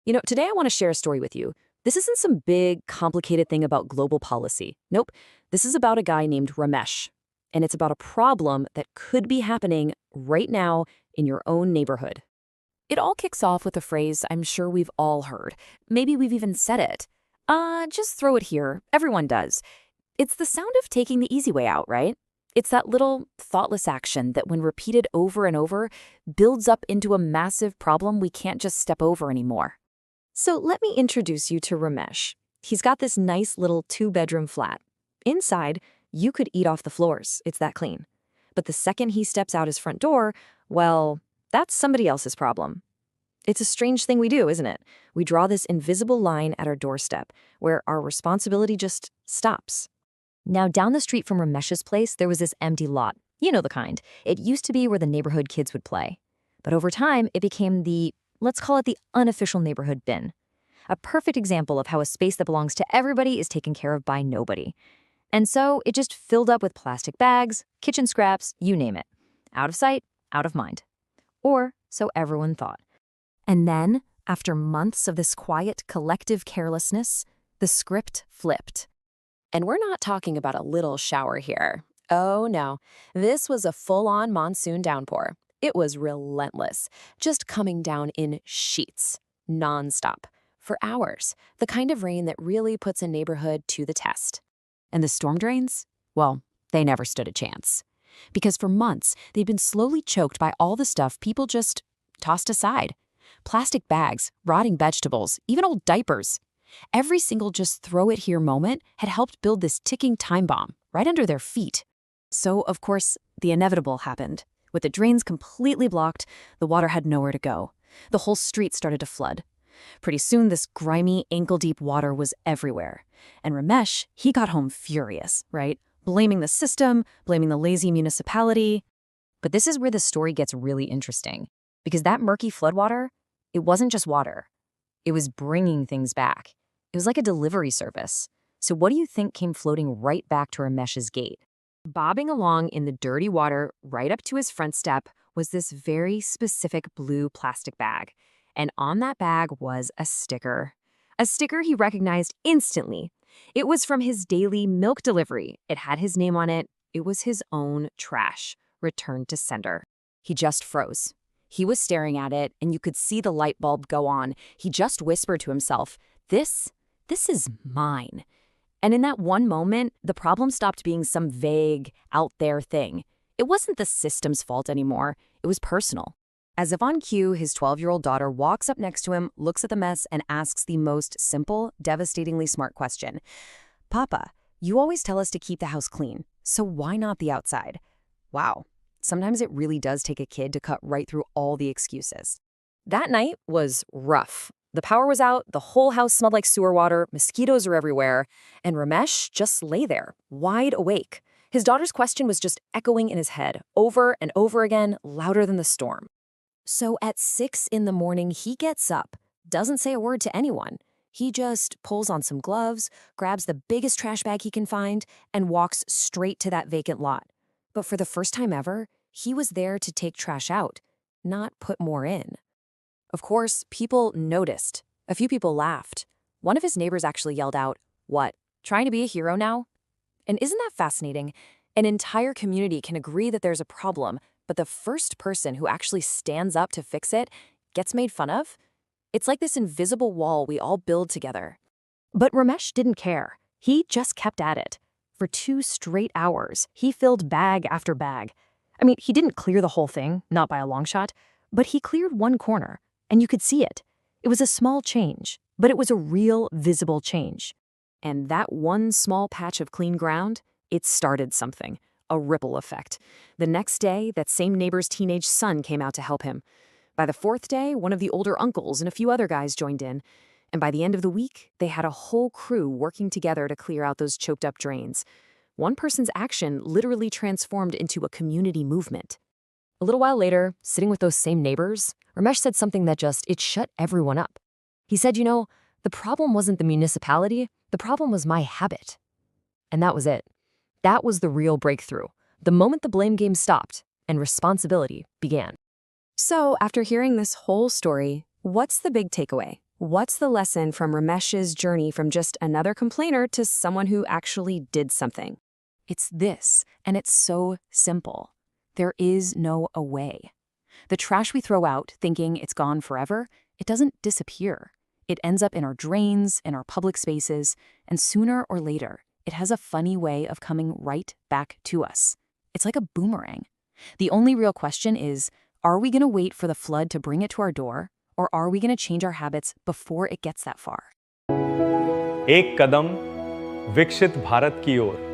Today I want to share a story with you. This isn't some big, complicated thing about global policy. Nope. This is about a guy named Ramesh. And it's about a problem that could be happening right now in your own neighborhood. It all kicks off with a phrase I'm sure we've all heard. Maybe we've even said it. Just throw it here. Everyone does. It's the sound of taking the easy way out, right? It's that little, thoughtless action that, when repeated over and over, builds up into a massive problem we can't just step over anymore. So let me introduce you to Ramesh. He's got this nice little 2-bedroom flat. Inside, you could eat off the floors. It's that clean. But the second he steps out his front door, well, that's somebody else's problem. It's a strange thing we do, isn't it? We draw this invisible line at our doorstep where our responsibility just stops. Now, down the street from Ramesh's place, there was this empty lot. You know the kind. It used to be where the neighborhood kids would play. But over time, it became let's call it the unofficial neighborhood bin. A perfect example of how a space that belongs to everybody is taken care of by nobody. And so it just filled up with plastic bags, kitchen scraps, you name it. Out of sight, out of mind. Or so everyone thought. And then, after months of this quiet, collective carelessness, the script flipped. And we're not talking about a little shower here. Oh no, this was a full-on monsoon downpour. It was relentless, just coming down in sheets, nonstop, for hours, the kind of rain that really puts a neighborhood to the test. And the storm drains? Well, they never stood a chance. Because for months, they'd been slowly choked by all the stuff people just tossed aside. Plastic bags, rotting vegetables, even old diapers. Every single just throw it here moment had helped build this ticking time bomb right under their feet. So, of course, the inevitable happened. With the drains completely blocked, the water had nowhere to go. The whole street started to flood. Pretty soon, this grimy, ankle-deep water was everywhere. And Ramesh, he got home furious, right? Blaming the system, blaming the lazy municipality. But this is where the story gets really interesting. Because that murky floodwater, it wasn't just water. It was bringing things back. It was like a delivery service. So what do you think came floating right back to Ramesh's gate? Bobbing along in the dirty water right up to his front step was this very specific blue plastic bag. And on that bag was a sticker. A sticker he recognized instantly. It was from his daily milk delivery. It had his name on it. It was his own trash, returned to sender. He just froze. He was staring at it, and you could see the light bulb go on. He just whispered to himself, This is mine. And in that one moment, the problem stopped being some vague, out there thing. It wasn't the system's fault anymore. It was personal. As if on cue, his 12-year-old daughter walks up next to him, looks at the mess, and asks the most simple, devastatingly smart question. Papa, you always tell us to keep the house clean, so why not the outside? Wow. Sometimes it really does take a kid to cut right through all the excuses. That night was rough. The power was out, the whole house smelled like sewer water, mosquitoes were everywhere, and Ramesh just lay there, wide awake. His daughter's question was just echoing in his head, over and over again, louder than the storm. So at 6 in the morning, he gets up, doesn't say a word to anyone. He just pulls on some gloves, grabs the biggest trash bag he can find, and walks straight to that vacant lot. But for the first time ever, he was there to take trash out, not put more in. Of course, people noticed. A few people laughed. One of his neighbors actually yelled out, "What, trying to be a hero now?" And isn't that fascinating? An entire community can agree that there's a problem, but the first person who actually stands up to fix it gets made fun of? It's like this invisible wall we all build together. But Ramesh didn't care. He just kept at it. For 2 straight hours, he filled bag after bag. I mean, he didn't clear the whole thing, not by a long shot, but he cleared one corner, and you could see it. It was a small change, but it was a real, visible change. And that one small patch of clean ground, it started something, a ripple effect. The next day, that same neighbor's teenage son came out to help him. By the 4th day, one of the older uncles and a few other guys joined in. And by the end of the week, they had a whole crew working together to clear out those choked-up drains. One person's action literally transformed into a community movement. A little while later, sitting with those same neighbors, Ramesh said something that it shut everyone up. He said, the problem wasn't the municipality, the problem was my habit. And that was it. That was the real breakthrough, the moment the blame game stopped and responsibility began. So, after hearing this whole story, what's the big takeaway? What's the lesson from Ramesh's journey from just another complainer to someone who actually did something? It's this, and it's so simple. There is no away. The trash we throw out thinking it's gone forever, it doesn't disappear. It ends up in our drains, in our public spaces, and sooner or later, it has a funny way of coming right back to us. It's like a boomerang. The only real question is, are we going to wait for the flood to bring it to our door, or are we going to change our habits before it gets that far? एक कदम विकसित भारत की ओर।